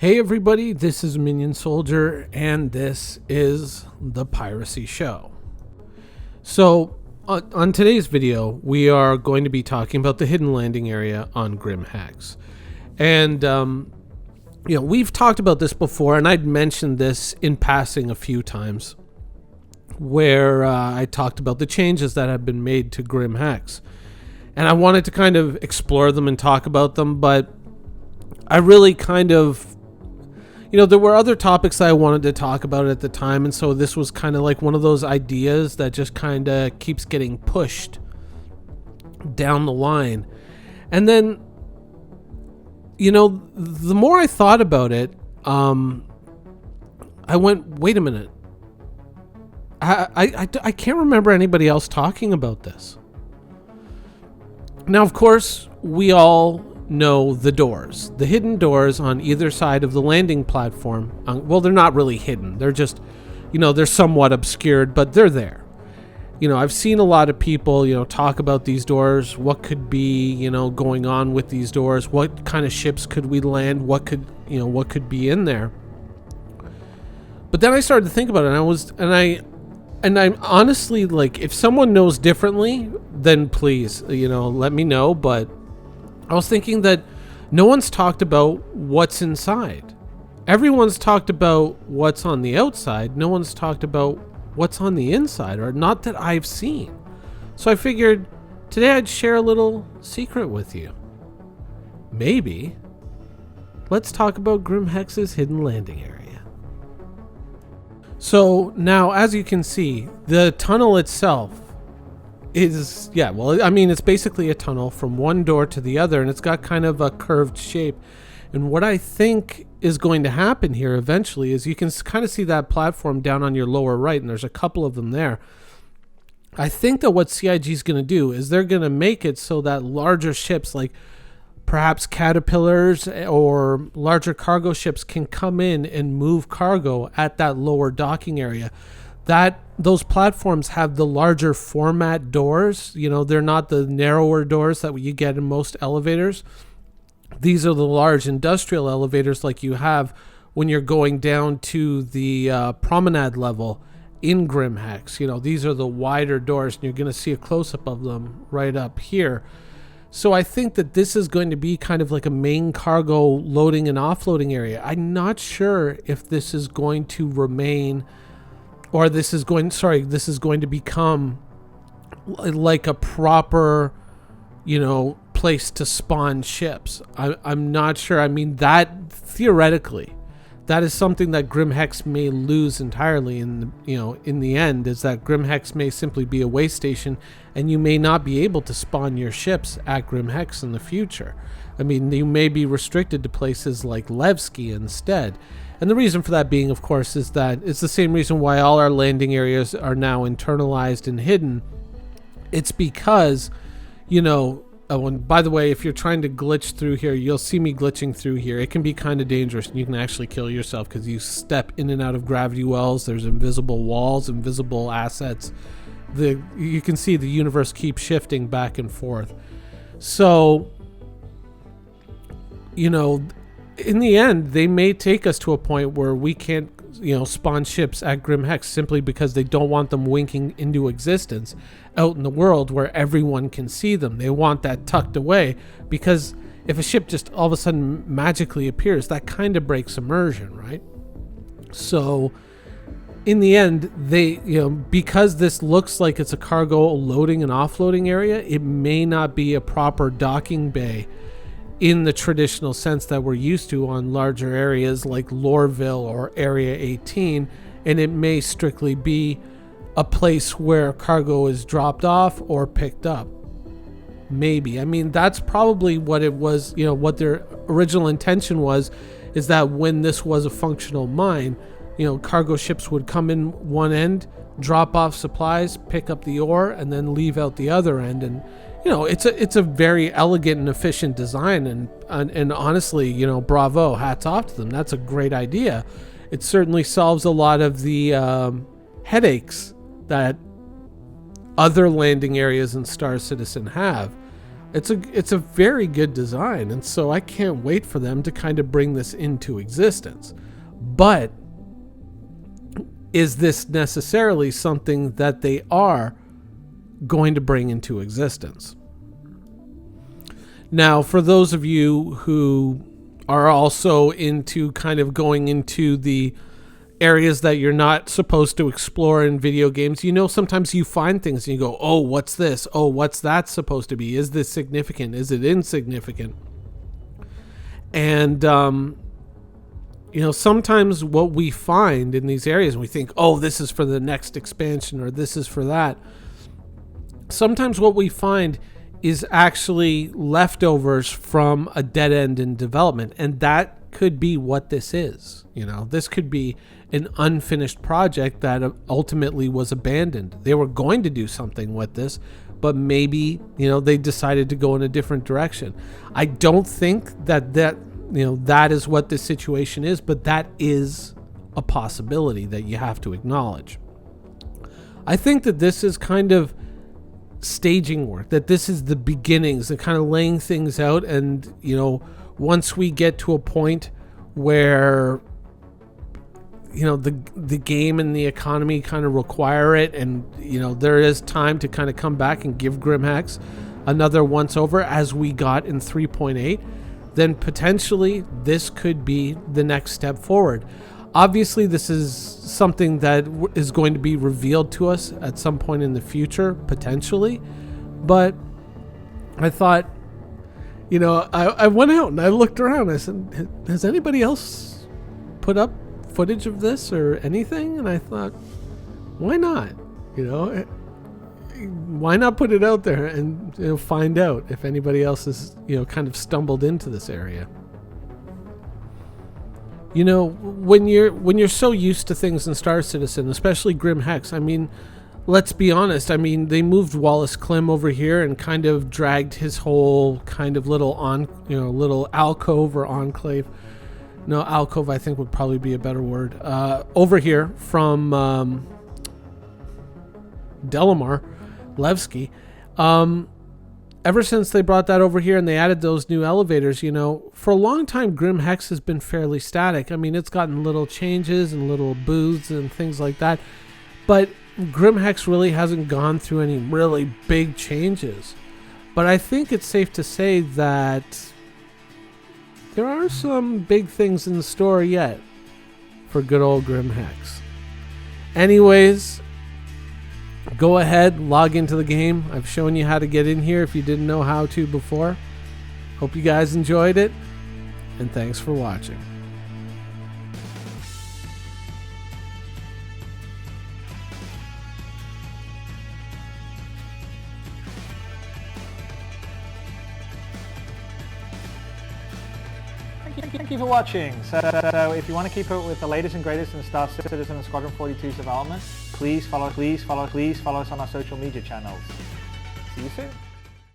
Hey everybody, this is Minion Soldier, and this is the Piracy Show. So, on today's video, we are going to be talking about the hidden landing area on Grim Hex. And, we've talked about this before, and I'd mentioned this in passing a few times, where I talked about the changes that have been made to Grim Hex. And I wanted to kind of explore them and talk about them, but I really kind of there were other topics that I wanted to talk about at the time, and so this was kind of like one of those ideas that just kind of keeps getting pushed down the line. And then, the more I thought about it, I went, wait a minute. I can't remember anybody else talking about this. Now, of course, we all know the doors, the hidden doors on either side of the landing platform. Well, they're not really hidden. They're just, they're somewhat obscured, but they're there. I've seen a lot of people, talk about these doors. What could be, going on with these doors? What kind of ships could we land? What could be in there? But then I started to think about it, and I'm honestly, like, if someone knows differently, then please, let me know. But I was thinking that no one's talked about what's inside. Everyone's talked about what's on the outside. No one's talked about what's on the inside, or not that I've seen. So I figured today I'd share a little secret with you. Maybe. Let's talk about Grim Hex's hidden landing area. So now, as you can see, the tunnel itself is, it's basically a tunnel from one door to the other, and it's got kind of a curved shape. And what I think is going to happen here eventually is you can kind of see that platform down on your lower right, and there's a couple of them there. I think that what CIG is going to do is they're going to make it so that larger ships, like perhaps Caterpillars or larger cargo ships, can come in and move cargo at that lower docking area. Those platforms have the larger format doors. They're not the narrower doors that you get in most elevators. These are the large industrial elevators like you have when you're going down to the promenade level in Grim Hex. These are the wider doors, and you're going to see a close-up of them right up here. So I think that this is going to be kind of like a main cargo loading and offloading area. I'm not sure if this is going to remain, or this is going to become like a proper, place to spawn ships. I'm not sure. I mean, that theoretically, that is something that Grim Hex may lose entirely in the end, is that Grim Hex may simply be a way station, and you may not be able to spawn your ships at Grim Hex in the future. I mean, you may be restricted to places like Levski instead. And the reason for that being, of course, is that it's the same reason why all our landing areas are now internalized and hidden. It's because, and by the way, if you're trying to glitch through here, you'll see me glitching through here. It can be kind of dangerous, and you can actually kill yourself because you step in and out of gravity wells. There's invisible walls, invisible assets. You can see the universe keeps shifting back and forth. So, in the end, they may take us to a point where we can't, spawn ships at Grim Hex simply because they don't want them winking into existence out in the world where everyone can see them. They want that tucked away, because if a ship just all of a sudden magically appears, that kind of breaks immersion, right? So in the end, they, because this looks like it's a cargo loading and offloading area, it may not be a proper docking bay in the traditional sense that we're used to on larger areas like Lorville or Area 18, and it may strictly be a place where cargo is dropped off or picked up. Maybe. I mean, that's probably what it was, what their original intention was, is that when this was a functional mine, cargo ships would come in one end, drop off supplies, pick up the ore, and then leave out the other end. And it's a very elegant and efficient design, and honestly, bravo, hats off to them. That's a great idea. It certainly solves a lot of the headaches that other landing areas in Star Citizen have. It's a very good design, and so I can't wait for them to kind of bring this into existence. But is this necessarily something that they are going to bring into existence? Now, for those of you who are also into kind of going into the areas that you're not supposed to explore in video games, you know, sometimes you find things and you go, oh, what's this? Oh, what's that supposed to be? Is this significant? Is it insignificant? And, you know, sometimes what we find in these areas, we think, oh, this is for the next expansion or this is for that. Sometimes what we find is actually leftovers from a dead end in development. And that could be what this is. You know, this could be an unfinished project that ultimately was abandoned. They were going to do something with this, but maybe, you know, they decided to go in a different direction. I don't think that you know, that is what this situation is, but that is a possibility that you have to acknowledge. I think that this is kind of staging work, that this is the beginnings and kind of laying things out. And, you know, once we get to a point where, you know, the game and the economy kind of require it, and, you know, there is time to kind of come back and give GrimHex another once over as we got in 3.8, then potentially this could be the next step forward. Obviously, this is something that is going to be revealed to us at some point in the future, potentially. But I thought, you know, I went out and I looked around. I said, has anybody else put up footage of this or anything? And I thought, why not? You know, why not put it out there and, you know, find out if anybody else has, you know, kind of stumbled into this area. You know, when you're so used to things in Star Citizen, especially GrimHex, I mean, let's be honest. I mean, they moved Wallace Klim over here and kind of dragged his whole kind of little little alcove or enclave. No, alcove I think would probably be a better word. Over here from Delamar Levski. Ever since they brought that over here and they added those new elevators, you know, for a long time, GrimHex has been fairly static. I mean, it's gotten little changes and little booths and things like that. But GrimHex really hasn't gone through any really big changes. But I think it's safe to say that there are some big things in store yet for good old GrimHex. Anyways, go ahead, log into the game. I've shown you how to get in here if you didn't know how to before. Hope you guys enjoyed it, and thanks for watching. Thank you for watching. So if you want to keep up with the latest and greatest in Star Citizen and Squadron 42's development, please follow us on our social media channels. See you soon.